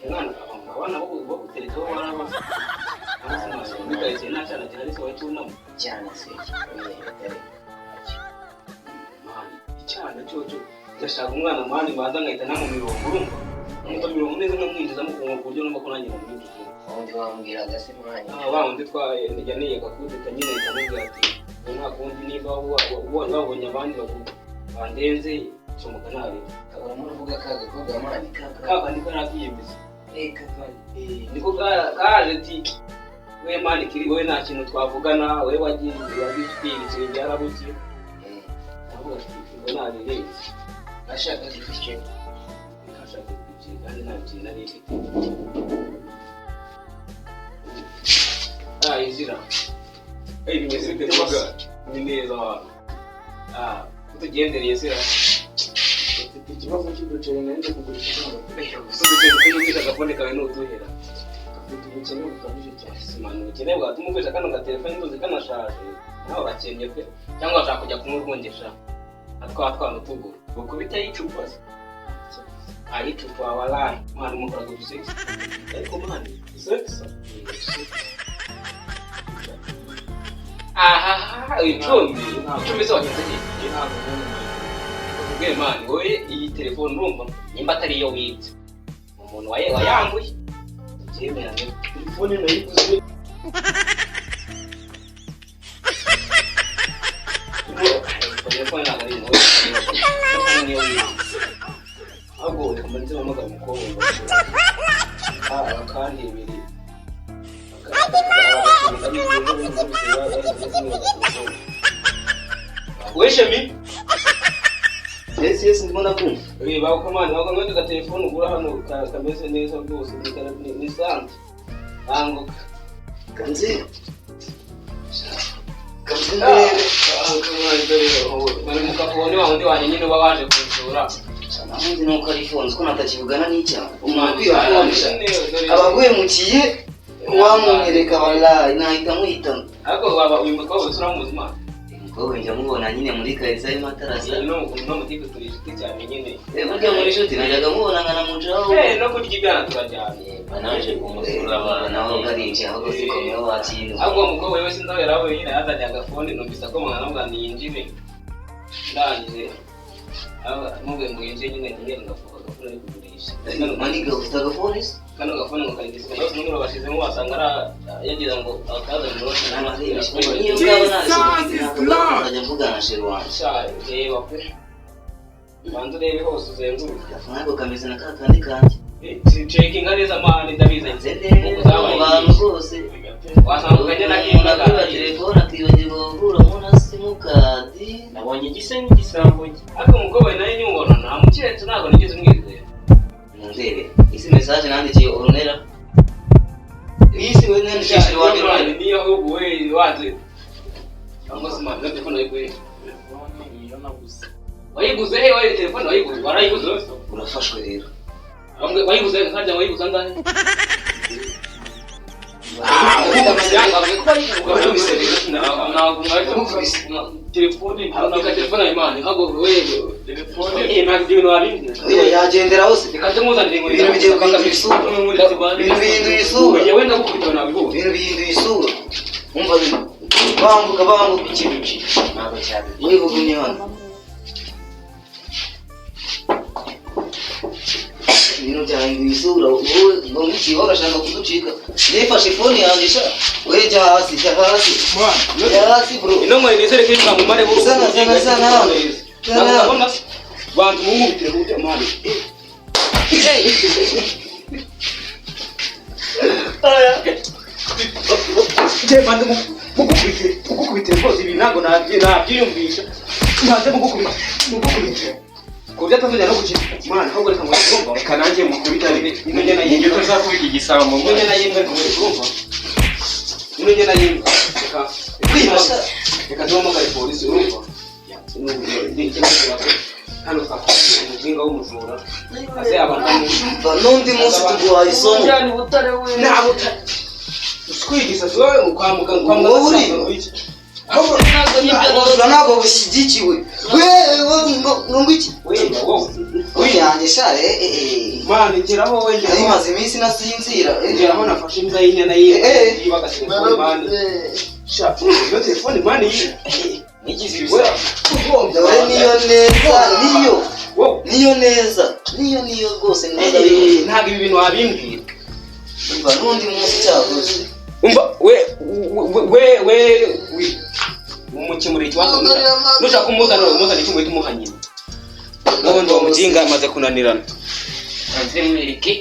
umwana abana bo gutereka bo baraba bikayitse nta cyana cyane ariko cyunamo cyane se icyana cyoco gashaka umwana mani banza ngahita nta mu mirongo urumva umuto mirongo neza nkamwinjizamo ku buryo numva ko nanjye namwinjiza undi wambwiraga se mwanya wundi twanijyaniye gakudeta nyine nkamubwira ati nta kundi niba wabonye abandi bandenze comoka nabi kabura muruvuga kagakobwa mani kaka niko nakiyemeza niko kaje ati we mani kiri wowe nta kintu twavugana we wagiye twibikira byarabuze ndavuga ati ngo nabirenze ashaka gifishe ashaka gifishe kandi nta kintu nari mfite izira bimeze bite mwaga ni neza abantu tugendereye zira ufite ikibazo cy'uduceri nende kugurisha usubize agafone kawe n'utuhera ufite ubukene bukabije cyane simana ubukene bwatuma ukoresha kano gatelefone ntuzi kanashaje nawe urakennye pe cyangwa washaka kujya kumurwongesha atwana tugura ukubita y'icupa se icupa walayi mwana umukoraga udusegisi ariko mwana udusegisi icumi se wagenze n'igihe ntabwo ubwe mani wowe iyi telefone urumva nimba atari iyo wibye umuntu wayambuye ubyemerane telefone nayiguze telefone ntabwo ari imwe telefone niyo wibye ahubwo reka mbanze mpamagara umukobwa kandi ibiri weshemi yes ndimo nakumva reba uko mani wako ngwete ka telefone ugura hano kameze neza rwose ni sante banguka kanzi bari mu kafone wa wundi wanjye nyine uba waje kunsura namundi nuko ari ifonze ko natakivugana n'icyaha umuntu kwiyakamisha abaguhemukiye wamwereka wallahi nahita muhitamo ariko waba uyu mukobwa turamuzima umukobwa njya mubona nyine muri karitsiye arimo atarasa no mutipe turi inshuti cyane nyine burya muri inshuti najyaga mubona nkanamucaho no kurya ibyana turajyanye banaje kumusura abana naho garinje ahubwo sikomeho wakintu ahubwo uwo mukobwa we sinzi aho yarawe nyine yazanye agafone numvise ko mwana bwa niyinjire ndangije mubwe ngo yinjire nyine nyine ngafuka agafone ari kugurisha maniga ufite agafone se kano gafone ngo karigise yose n'umwe bashizemo wasanga yagira ngo akaza mu rose niyo bwaba najya mvugana sheri wanjye reba pe bantu rebe hose uzenguruka agafone ako kameze na kakandi kanjye checking neza mani ndabiza mu bantu bose wasanga ukajya na kinga kuri telefone akibagirwa kugura mu simukadi nabonye igise n'igisambo ariko umukobwa nawe nyumubona nta mukiretse ntabwo nigeze umwizera ndebe isi message nandikiye urunera isi we nandikishije wa mirwani niyo ahubwo we waze amusima na telefone yigwe wayiguze he wayi telefone wayiguze warayiguze urafashwe rero wayiguze nkajya wayiguze angahe telefone imana hago wewe telefone magdino alinde yagendera hose reka muzanire ngo ibintu bigiye guhinduka isura ibintu bihinduye isura yewe ndakubita nabwo ibintu bihinduye isura umva banguka ikintu ki ntabwo cyane wibugumye hano ibintu byahinduye isura wowe ngo ngiye warashaka kuducika nifashe phone yanjye sha we jya hasi bro ino mwe nizere ko imba mu mare buru sana bantu mumubitire kujya mali je bantu mukubitire rwose ibi ntabwo nabyiyumvisha ntaze mukubitire kubyo atazongera no gukina mwana ahubwo reka ngo reka nanjye mukubitane ino njye nayimwe tuzakubita igisambo ino njye nayimwe kumva ino njye nayimwe reka duhamagare polisi urumva hano twafashe umuzinga w'umujura ase abantu n'undi munsi tuguhaye isomo njyana ubutare we nta butare uskwigisa wowe kwa muganga uri ahubwo ntabwo bushyigikiwe wewe ngo iki wenda wowe uyanjye share mane ngeraho wenda ari maze iminsi nasinzira ngeraho nafashe imbwa y'inyana yiba telefone mane sha iyo telefone mane nigize ibisa dore niyo rwose ntabwo ibi bintu wabimbwira umva n'undi munsi cyavuze umva we umukemura ikibazo nushaka umuzana icyo muhita umuhanyina n'ubundi uwo mujinga amaze kunanirana azemwereke